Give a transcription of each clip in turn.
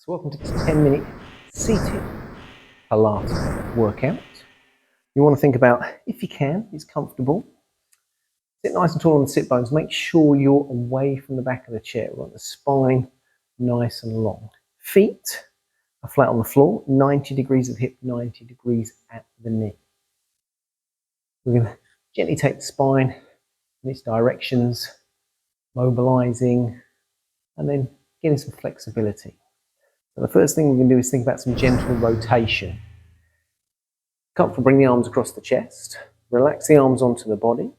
So welcome to this 10-minute seated Pilates workout. You want to think about, if you can, it's comfortable. Sit nice and tall on the sit bones. Make sure you're away from the back of the chair. We want the spine nice and long. Feet are flat on the floor, 90 degrees at the hip, 90 degrees at the knee. We're going to gently take the spine in its directions, mobilizing, and then getting some flexibility. So the first thing we're going to do is think about some gentle rotation. Comfortable, bring the arms across the chest. Relax the arms onto the body.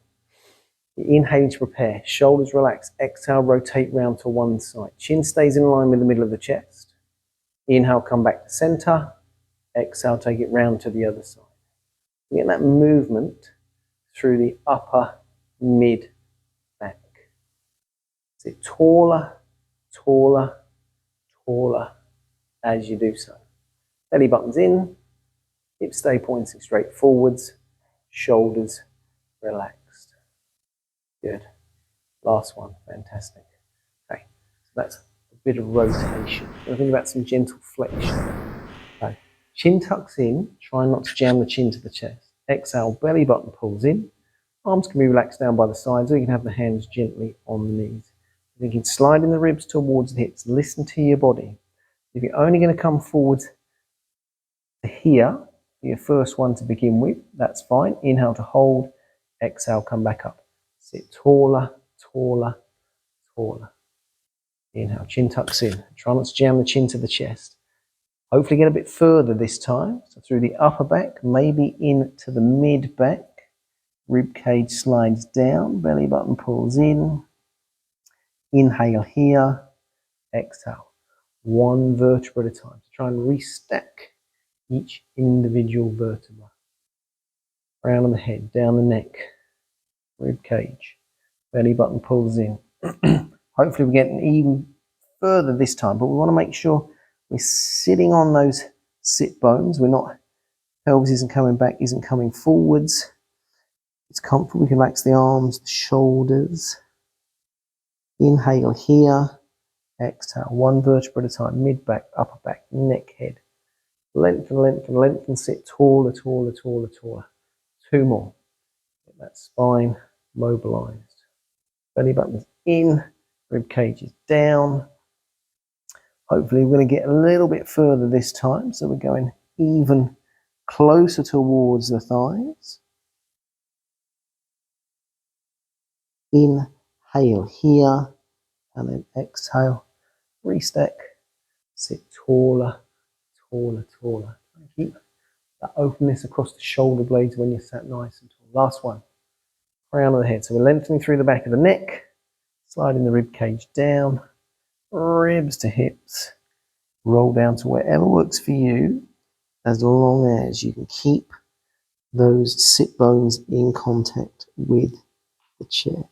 Inhale to prepare. Shoulders relax. Exhale, rotate round to one side. Chin stays in line with the middle of the chest. Inhale, come back to center. Exhale, take it round to the other side. Get that movement through the upper mid back. Sit taller, taller, taller as you do so. Belly buttons in, hips stay pointing straight forwards, shoulders relaxed. Good. Last one, fantastic. Okay, so that's a bit of rotation. We're thinking about some gentle flexion. Okay. Chin tucks in, try not to jam the chin to the chest. Exhale, belly button pulls in. Arms can be relaxed down by the sides, or you can have the hands gently on the knees. Thinking sliding the ribs towards the hips. Listen to your body. If you're only going to come forward to here, your first one to begin with, that's fine. Inhale to hold, exhale, come back up. Sit taller, taller, taller. Inhale, chin tucks in. Try not to jam the chin to the chest. Hopefully get a bit further this time. So through the upper back, maybe into the mid back. Rib cage slides down, belly button pulls in. Inhale here, exhale. One vertebra at a time. So try and restack each individual vertebra. Crown of the head, down the neck, rib cage, belly button pulls in. Hopefully we're getting even further this time, but we want to make sure we're sitting on those sit bones. We're not, pelvis isn't coming back, isn't coming forwards. It's comfortable. We can relax the arms, the shoulders. Inhale here. Exhale, one vertebra at a time, mid back, upper back, neck, head. Lengthen, lengthen, lengthen, sit taller, taller, taller, taller. Two more. Get that spine mobilized. Belly buttons in, rib cages down. Hopefully we're going to get a little bit further this time, so we're going even closer towards the thighs. Inhale here, and then exhale. Restack, sit taller, taller, taller. Keep that openness across the shoulder blades when you're sat nice and tall. Last one, crown of the head. So we're lengthening through the back of the neck, sliding the rib cage down, ribs to hips, roll down to wherever works for you, as long as you can keep those sit bones in contact with the chair.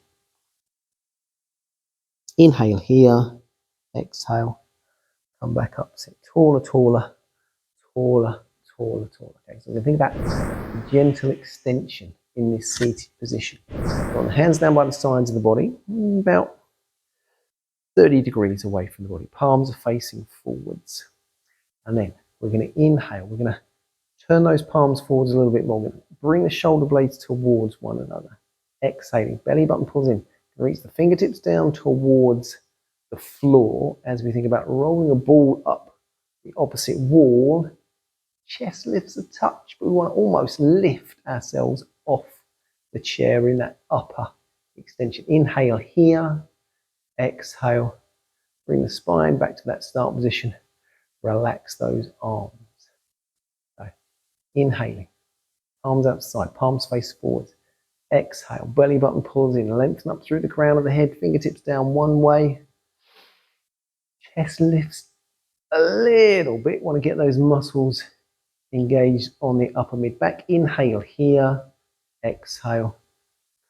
Inhale here, exhale, come back up, sit taller, taller, taller, taller, taller. Okay, so we're going to think about gentle extension in this seated position. Got the hands down by the sides of the body, about 30 degrees away from the body. Palms are facing forwards. And then we're going to inhale. We're going to turn those palms forwards a little bit more. We're going to bring the shoulder blades towards one another. Exhaling, belly button pulls in. Reach the fingertips down towards the floor as we think about rolling a ball up the opposite wall. Chest lifts a touch, but we want to almost lift ourselves off the chair in that upper extension. Inhale here, exhale, bring the spine back to that start position. Relax those arms. So, inhaling, arms outside, palms face forwards. Exhale, belly button pulls in, lengthen up through the crown of the head, fingertips down one way. Chest lifts a little bit. Want to get those muscles engaged on the upper mid back. Inhale here, exhale,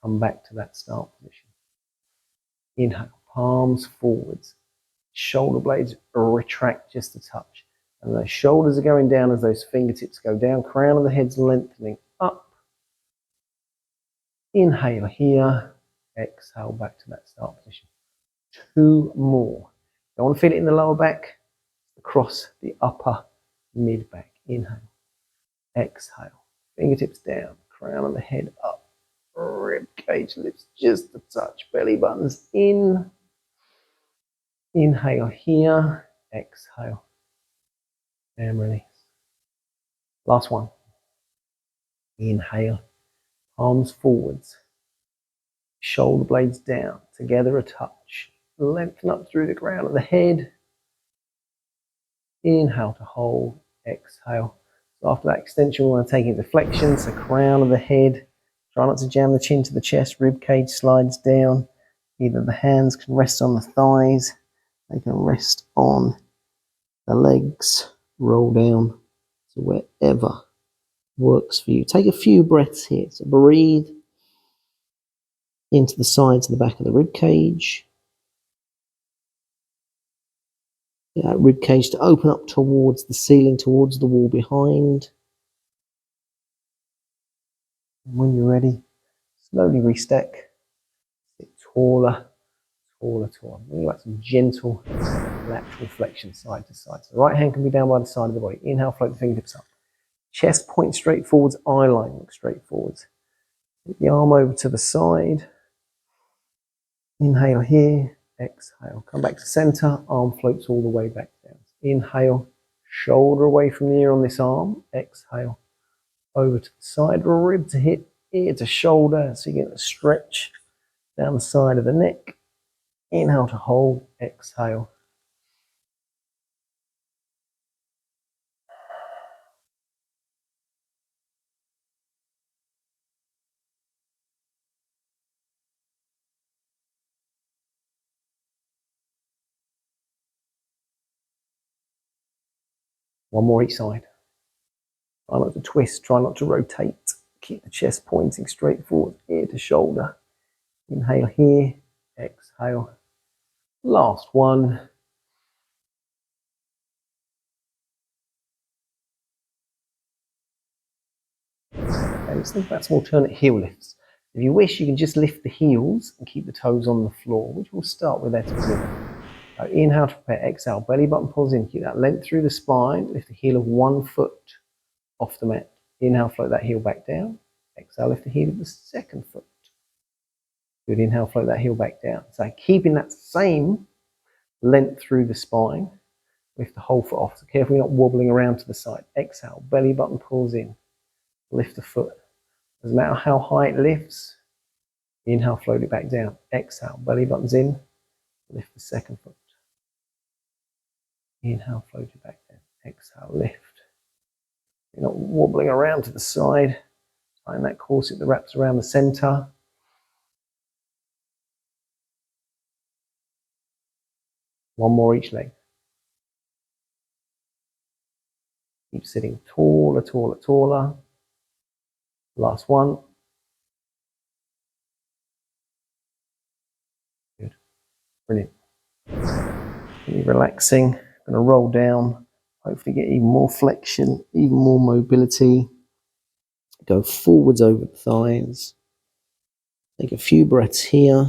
come back to that start position. Inhale, palms forwards, shoulder blades retract just a touch. And those shoulders are going down as those fingertips go down, crown of the head's lengthening up. Inhale here, exhale back to that start position. Two more. Don't want to feel it in the lower back. across the upper mid-back. Inhale. Exhale. Fingertips down. Crown of the head up. Rib cage lifts just a touch. Belly buttons in. Inhale here. Exhale. And release. Last one. Inhale. Arms forwards. Shoulder blades down. Together a touch. Lengthen up through the crown of the head. Inhale to hold. Exhale. So after that extension, we want to take it to flexion. So crown of the head. Try not to jam the chin to the chest. Rib cage slides down. Either the hands can rest on the thighs. They can rest on the legs. Roll down to wherever works for you. Take a few breaths here. So breathe into the sides of the back of the rib cage. Get that rib cage to open up towards the ceiling, towards the wall behind. And when you're ready, slowly restack. Sit taller, taller, taller. Really like some gentle lateral flexion side to side. So the right hand can be down by the side of the body. Inhale, float the fingertips up. Chest point straight forwards, eye line look straight forwards. Put the arm over to the side. Inhale here, exhale. Come back to center, arm floats all the way back down. Inhale, shoulder away from the ear on this arm. Exhale, over to the side, rib to hip, ear to shoulder. So you get a stretch down the side of the neck. Inhale to hold, exhale. One more each side. Try not to twist, try not to rotate. Keep the chest pointing straight forward, ear to shoulder. Inhale here, exhale. Last one. Okay, let's think about some alternate heel lifts. If you wish, you can just lift the heels and keep the toes on the floor, which we'll start with there to begin with. So inhale to prepare, exhale, belly button pulls in, keep that length through the spine, lift the heel of one foot off the mat. Inhale, float that heel back down. Exhale, lift the heel of the second foot. Good, inhale, float that heel back down. So keeping that same length through the spine, lift the whole foot off. So carefully not wobbling around to the side. Exhale, belly button pulls in, lift the foot. Doesn't matter how high it lifts. Inhale, float it back down. Exhale, belly buttons in, lift the second foot. Inhale, float it back down. Exhale, lift. You're not wobbling around to the side. Find that corset that wraps around the center. One more each leg. Keep sitting taller, taller, taller. Last one. Good. Brilliant. Really relaxing. Going to roll down. Hopefully get even more flexion, even more mobility. Go forwards over the thighs. Take a few breaths here.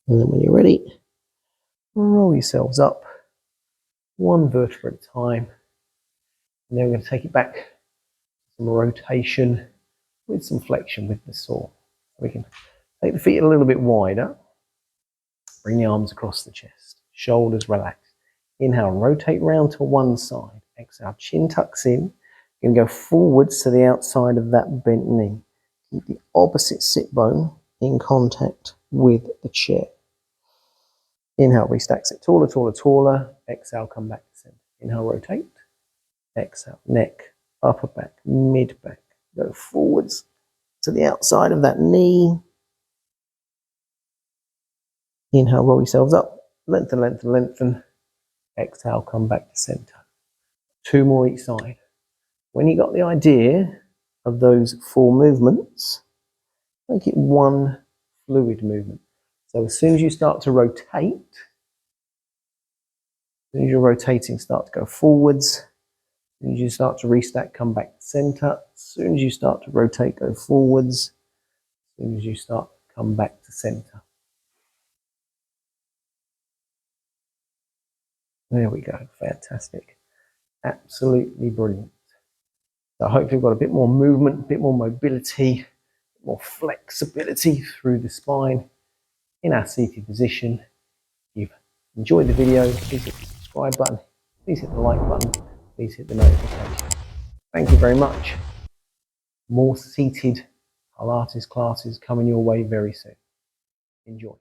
And then when you're ready, roll yourselves up, one vertebra at a time. And then we're going to take it back, some rotation with some flexion with the saw. We can take the feet a little bit wider, bring the arms across the chest, shoulders relaxed. Inhale, rotate round to one side. Exhale, chin tucks in. You're going to go forwards to the outside of that bent knee. Keep the opposite sit bone in contact with the chair. Inhale, restack, sit taller, taller, taller. Exhale, come back to center. Inhale, rotate. Exhale, neck, upper back, mid back. Go forwards to the outside of that knee. Inhale, roll yourselves up. Lengthen, lengthen, lengthen. Exhale, come back to center. Two more each side. When you got the idea of those four movements, make it one fluid movement. So as soon as you start to rotate, as soon as you're rotating, start to go forwards. As soon as you start to restack, come back to center. As soon as you start to rotate, go forwards. soon as you start to come back to center. There we go, fantastic. Absolutely brilliant. So I hope you've got a bit more movement, a bit more mobility, more flexibility through the spine in our seated position. If you've enjoyed the video, please hit the subscribe button, please hit the like button, please hit the notification. Thank you very much. More seated Pilates classes coming your way very soon. Enjoy.